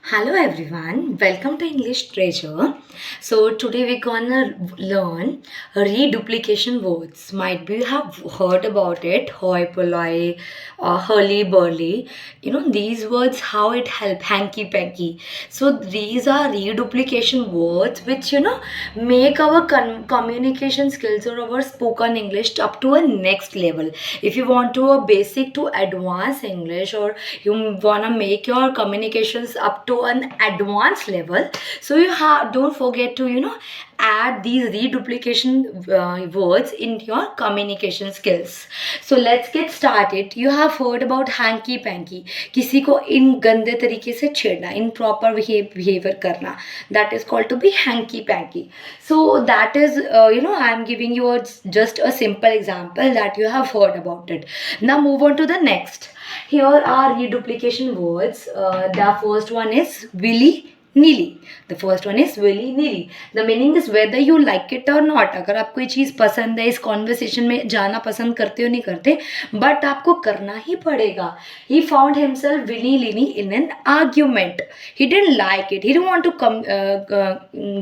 Hello everyone, welcome to English Treasure. So today we're gonna learn reduplication words. Might be you have heard about it, hoi polloi, hurly burly. You know these words how it help hanky panky. So these are reduplication words which make our communication skills or our spoken English up to a next level. If you want to a basic to advanced English or you wanna make your communications up to an advanced level, so you have don't forget to add these reduplication words in your communication skills. So let's get started. You have heard about hanky panky, किसी को इन गंदे तरीके से छेड़ना, improper behavior करना, that is called to be hanky panky. So that is I am giving you just a simple example that you have heard about it. Now move on to the next. Here are reduplication words. The first one is willy nilly. The first one is willy nilly. The meaning is whether you like it or not. अगर आपको कोई चीज़ पसंद है, इस conversation में जाना पसंद करते हो नहीं करते, बट आपको करना ही पड़ेगा. He found himself willy nilly in an argument. He didn't like it. He didn't want to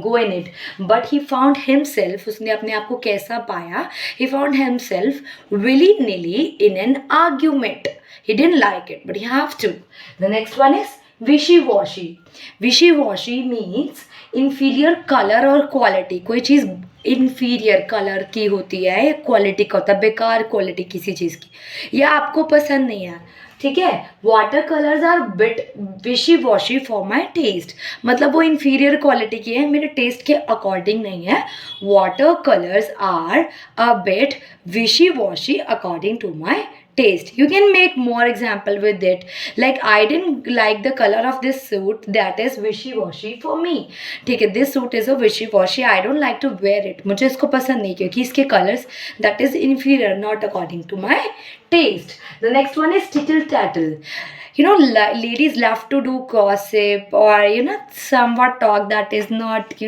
go in it, but he found himself. उसने अपने आप को कैसा पाया? He found himself willy nilly in an argument. He didn't like it, but he have to. The next one is wishy-washy. Wishy-washy means inferior color और quality. कोई चीज़ inferior color की होती है या quality का होता है, बेकार क्वालिटी किसी चीज़ की, या आपको पसंद नहीं है. ठीक है. Water colours are bit wishy washi for my test. मतलब वो इंफीरियर क्वालिटी की है, मेरे टेस्ट के अकॉर्डिंग नहीं है. Water colours are a bit wishy washy according to my taste. You can make more example with it, like I didn't like the color of this suit, that is wishy-washy for me. ठीक है, this suit is a wishy-washy, I don't like to wear it. मुझे इसको पसंद नहीं क्योंकि इसके colors that is inferior, not according to my taste. The next one is tittle tattle. Ladies love to do gossip or somewhat talk that is not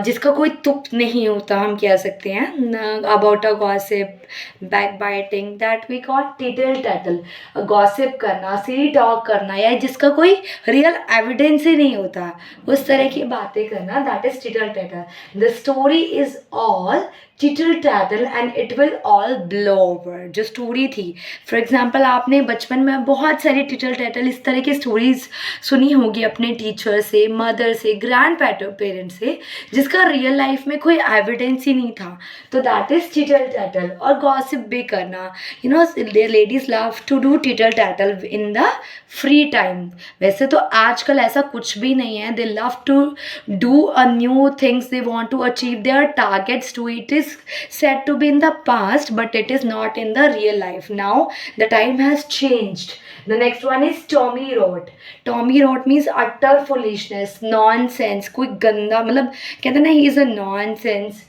जिसका कोई तुक नहीं होता, हम कह सकते हैं about a gossip, back biting, that we call tittle tattle. Gossip करना, सिली टॉक करना, या जिसका कोई रियल एविडेंस ही नहीं होता, उस तरह की बातें करना, that is tittle tattle. The story is all tittle tattle and it will all blow over. जो स्टोरी थी, फॉर एग्जाम्पल आपने बचपन में बहुत सारी टिटल टैटल इस तरह की स्टोरीज सुनी होगी अपने टीचर से, मदर से, ग्रैंड पेरेंट्स से, जिसका रियल लाइफ में कोई एविडेंस ही नहीं था. तो दैट इज टिटल टैटल. और गॉसिप भी करना, ladies love to do tittle tattle in the free time. वैसे तो आजकल ऐसा कुछ भी नहीं है. They love to do a new things, they want to achieve their targets too. It is said to be in the past, but it is not in the real life. Now the time has changed. The next one is Tommy rot. Tommy rot means utter foolishness, nonsense. कोई गंदा, मतलब कहते ना he is a nonsense,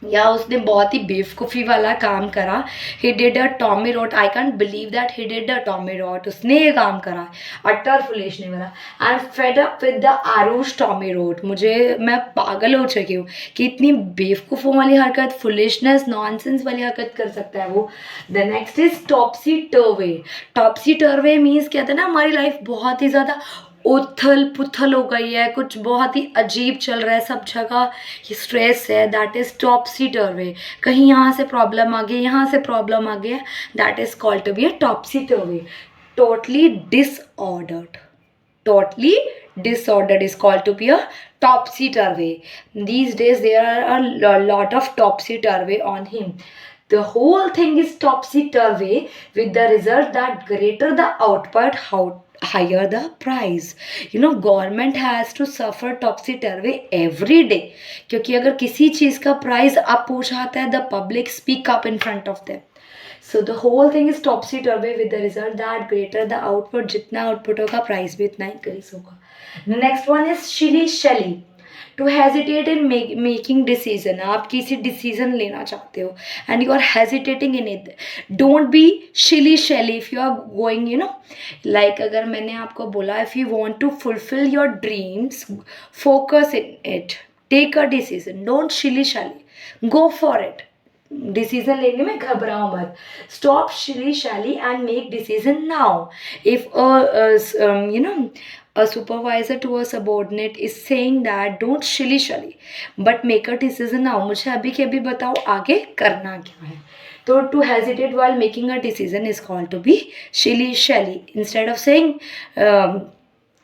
या उसने बहुत ही बेवकूफ़ी वाला काम करा. He did a tommy rot. I can't believe that he did a tommy rot. उसने ये काम करा, अटर फुलिश नहीं वाला. I am fed up with the harsh tommy rot. मैं पागल हो चुकी हूँ कि इतनी बेवकूफ़ों वाली हरकत, फुलिशनेस, नॉनसेंस वाली हरकत कर सकता है वो. The next is topsy turvy. Topsy turvy means कहते हैं ना हमारी लाइफ बहुत ही ज़्यादा उथल पुथल हो गई है, कुछ बहुत ही अजीब चल रहा है, सब जगह स्ट्रेस है, दैट इज टॉपसी टर्वे. कहीं यहाँ से प्रॉब्लम आ गई, यहाँ से प्रॉब्लम आ गया, that is called to be a topsy turvy. Totally disordered. Totally disordered is called to be a topsy turvy. These days there are a lot of topsy turvy on him. The whole thing is topsy turvy, with the result that greater the output, higher the price. Government has to suffer topsy turvy every day, क्योंकि अगर किसी चीज़ का price up हो जाता है, the public speak up in front of them. So the whole thing is topsy turvy, with the result that greater the output, जितना output होगा price भी इतना increase होगा. The next one is shilly shelly. To hesitate in making decision. आप किसी decision लेना चाहते हो and you are hesitating in it. Don't be shilly shelly if you are going, like अगर मैंने आपको बोला, if you want to fulfill your dreams, focus in it. Take a decision. Don't shilly shelly. Go for it. Decision लेने में घबराओ मत. Stop shilly shally and make decision now. If a supervisor to a subordinate is saying that don't shilly shally but make a decision now, मुझे अभी के अभी बताओ आगे करना क्या है. तो to hesitate while making a decision is called to be shilly shally. Instead of saying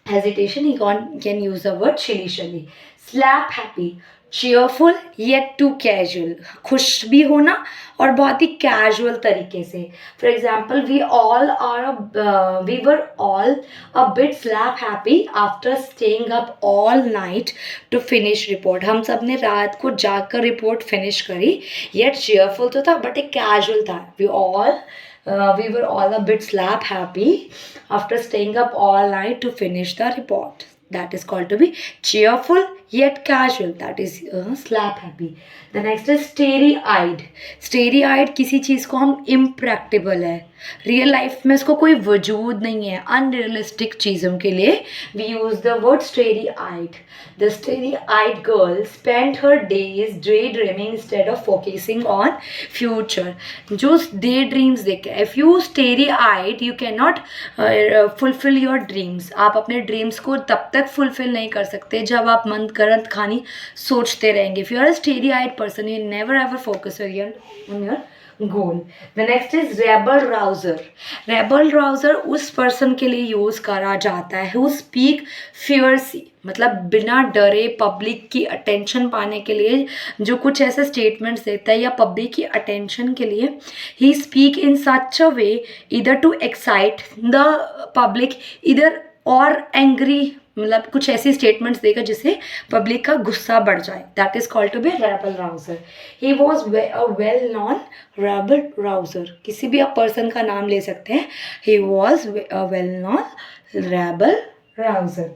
hesitation, he can use the word shilly shally. Slap happy, cheerful yet too casual. खुश भी होना और बहुत ही कैजुअल तरीके से. For example we were all a bit slap happy after staying up all night to finish report. हम सब ने रात को जाकर रिपोर्ट फिनिश करी. yet cheerful तो था बट एक कैजुअल था. We were all a bit slap happy after staying up all night to finish the report. That is called to be cheerful yet casual. That is slap happy. The next is starry eyed. Starry eyed किसी चीज़ को हम impractical है, real life में इसको कोई वजूद नहीं है, अनरियलिस्टिक चीज़ों के लिए we use the word starry eyed. The starry eyed girl spent her days daydreaming instead of focusing on future. जो daydreams देखे, if you starry eyed you cannot fulfill your dreams. आप अपने ड्रीम्स को तब तक फुलफिल नहीं कर सकते जब आप मन करंत खानी सोचते रहेंगे. If you are a starry eyed person, you never ever focus on your goal. The next is rebel rouser. Rebel rouser उस पर्सन के लिए यूज़ करा जाता है who speak fiercely, मतलब बिना डरे पब्लिक की अटेंशन पाने के लिए जो कुछ ऐसे स्टेटमेंट्स देता है या पब्लिक की अटेंशन के लिए. ही स्पीक इन सच अ वे इधर टू एक्साइट द पब्लिक इधर और एंग्री, मतलब कुछ ऐसी स्टेटमेंट्स देगा जिससे पब्लिक का गुस्सा बढ़ जाए. That is called to be rabble rouser. He was a well known rabble rouser. किसी भी आप पर्सन का नाम ले सकते हैं. He was a well known rabble rouser.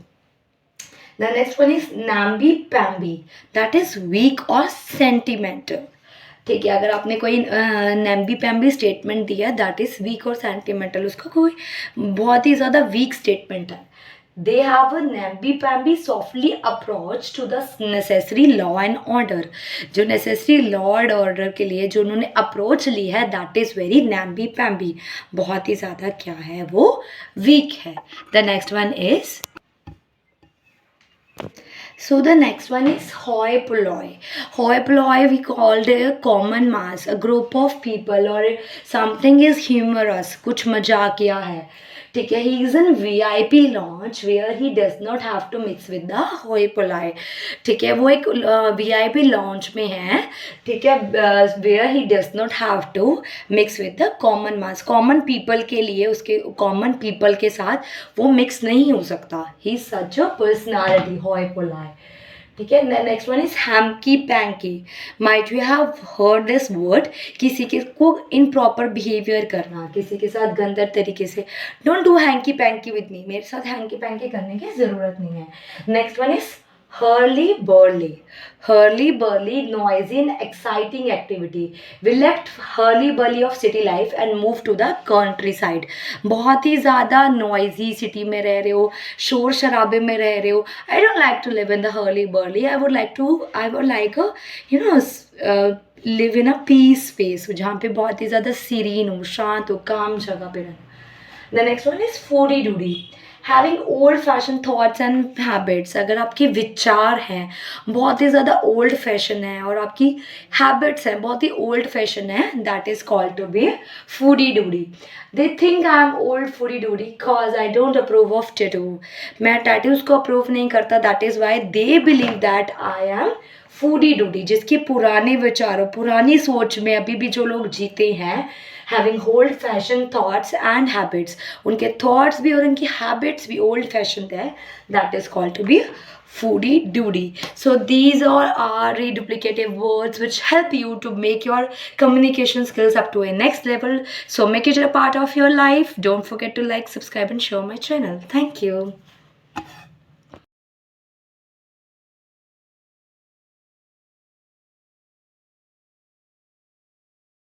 The next one is namby pamby. That is weak और sentimental. ठीक है, अगर आपने कोई नैम्बी पैम्बी स्टेटमेंट दिया दैट इज वीक और सेंटिमेंटल, उसका कोई बहुत ही ज़्यादा वीक स्टेटमेंट है. They have a namby-pamby softly approach to the necessary law and order. जो necessary law and order के लिए जो उन्होंने approach ली है that is very namby-pamby. बहुत ही ज़्यादा क्या है वो weak है. The next one is the next one is hoi polloi. Hoi polloi we called a common mass, a group of people or something is humorous, कुछ मजाकिया है. ठीक है, he is in VIP launch where he does not have to mix with the hoi polloi. ठीक है, वो एक VIP launch में है. ठीक है, where he does not have to mix with the common mass. common people के लिए उसके common people के साथ वो mix नहीं हो सकता. he is such a personality, hoi polloi. ठीक है. Next one is hanky panky. Might you have heard this word. किसी के को इनप्रॉपर बिहेवियर करना, किसी के साथ गंदर तरीके से. Don't do hanky panky with me. मेरे साथ हैंकी पैंकी करने की ज़रूरत नहीं है. Next one is hurly burly. Hurly burly, noisy and exciting activity. We left hurly burly of city life and moved to the countryside. बहुत ही ज़्यादा noisy city में रह रहे हो, शोर शराबे में रह रहे हो. I don't like to live in the hurly burly. I would like live in a peace space जहाँ पे बहुत ही ज़्यादा सीरीन हो, शांत हो, काम जगह पे रहना. The next one is foodie doodie. Having old fashion thoughts and habits. अगर आपके विचार हैं बहुत ही ज़्यादा ओल्ड फैशन है और आपकी हैबिट्स हैं बहुत ही ओल्ड फैशन है, that is called to be fuddy duddy. They think I am old fuddy duddy because I don't approve of tattoo. मैं टैटूज़ को अप्रूव नहीं करता, that is why they believe that I am fuddy duddy. जिसके पुराने विचारों पुरानी सोच में अभी भी जो लोग जीते हैं, having old fashioned thoughts and habits, उनके thoughts भी और उनकी habits भी old fashioned है, that is called to be foodie doodie. So these all are reduplicative words which help you to make your communication skills up to a next level. So make it a part of your life. Don't forget to like, subscribe and share my channel. Thank you.